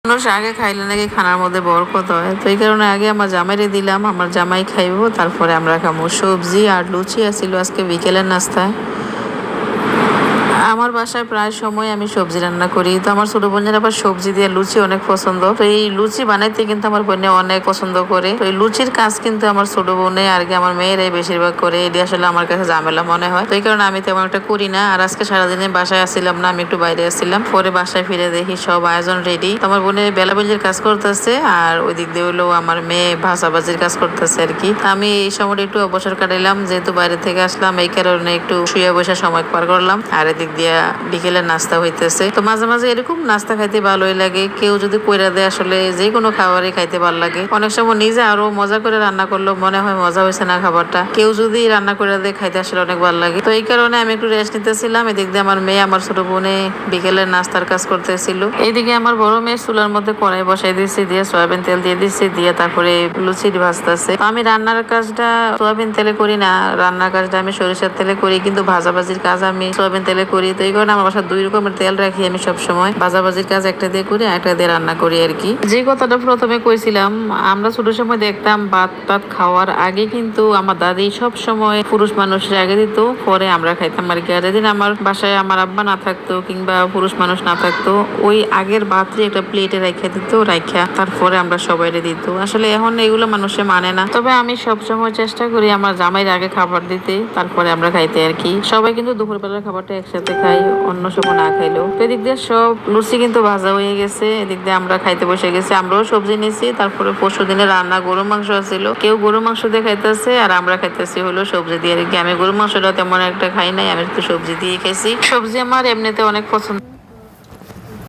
মানুষ আগে খাইলে নাকি খানার মধ্যে বরকত হয়, তো এই কারণে আগে আমার জামাইরে দিলাম, আমার জামাই খাইবো, তারপরে আমরা খাবো। সবজি আর লুচি আসিল আজকে বিকেলের নাস্তায়। আমার বাসায় প্রায় সময় আমি সবজি রান্না করি, তো আমার ছোট বোনের আবার সবজি দিয়ে লুচি অনেক পছন্দ, তো এই লুচি বানাইতে কিন্তু আমার বোনে অনেক পছন্দ করে। তো এই লুচির কাজ কিন্তু আমার ছোট বোনে আর কি আমার মেয়েরাই বেশিরভাগ করে, এটি আসলে আমার কাছে ঝামেলা মনে হয়, তো এই কারণে আমি তেমন একটা করি না। আর আজকে সারাদিনে বাসায় আসছিলাম না, আমি একটু বাইরে আসছিলাম, পরে বাসায় ফিরে দেখি সব আয়োজন রেডি। আমার বোনে বেলাবেলির কাজ করতেছে, আর ওই দিক দিয়ে হলো আমার মেয়ে ভাজাভাজির কাজ করতেছে আর কি। আমি এই সময়টা একটু অবসর কাটাইলাম, যেহেতু বাইরে থেকে আসলাম, এই কারণে একটু শুয়ে বসে সময় পার করলাম। আর এদিক দিয়া বিকেলের নাস্তা হইতেছে, তো মাঝে মাঝে এরকম নাস্তা খাইতে ভালোই লাগে, কেউ যদি কইরা দেয় আসলে যে কোনো খাবারই খাইতে ভালো লাগে। অনেক সময় নিজে আরো মজা করে রান্না করলেও মনে হয় মজা হয়েছে না খাবারটা, কেউ যদি রান্না করে দেয় খাইতে আসলে অনেক ভালো লাগে। তো এই কারণে আমি একটু রেস্ট নিতেছিলাম, এদিক দিয়ে আমার মেয়ে আমার ছোট বোনে বিকেলের নাস্তার কাজ করতেছিল। এইদিকে আমার বড় মেয়ে চুলার মধ্যে কড়াই বসাই দিচ্ছি, দিয়ে সয়াবিন তেল দিয়ে দিচ্ছি, দিয়ে তারপরে লুচি ভাজতেছে। তো আমি রান্নার কাজটা সয়াবিন তেলে করি না, রান্নার কাজটা আমি সরিষার তেলে করি, কিন্তু ভাজাভাজির কাজ আমি সয়াবিন তেলে করি। তো এই কারণে আমার বাসায় 2 রকমের তেল রাখি আমি সবসময়, ভাজাভাজির কাজ একটা দিয়ে করি, একটা দিয়ে রান্না করি আর কি। যে কথাটা প্রথমে কইছিলাম, আমরা ছোট সময় দেখতাম ভাত টাত খাওয়ার আগে কিন্তু আমার দাদি সব সময় পুরুষ মানুষের আগে দিত, পরে আমরা খাইতাম আর কি। আর যেদিন আমার বাসায় আমার আব্বা না থাকতো কিংবা পুরুষ মানুষ না থাকতো, ওই আগের ভাতটি একটা প্লেটে রাখা দিত, রাখা তারপরে আমরা সবাই দিত। আসলে এখন এগুলো মানুষে মানে না, তবে আমি সবসময় চেষ্টা করি আমার জামাইয়ের আগে খাবার দিতে, তারপরে আমরা খাইতে আর কি। সবাই কিন্তু দুপুরবেলার খাবারটা একসাথে খাই, অন্য সময় না খাইলেও। তো এদিক দিয়ে সব লুচি কিন্তু ভাজা হয়ে গেছে, এদিক দিয়ে আমরা খাইতে বসে গেছি। আমরাও সবজি নিছি, তারপরে পরশু দিনে রান্না গরু মাংস ছিল, কেউ গরু মাংস দিয়ে খাইতেছে আর আমরা খাইতেছি হলো সবজি দিয়ে আর কি। আমি গরু মাংসটা তেমন একটা খাই নাই, আমি একটু সবজি দিয়ে খাইছি, সবজি আমার এমনিতে অনেক পছন্দ।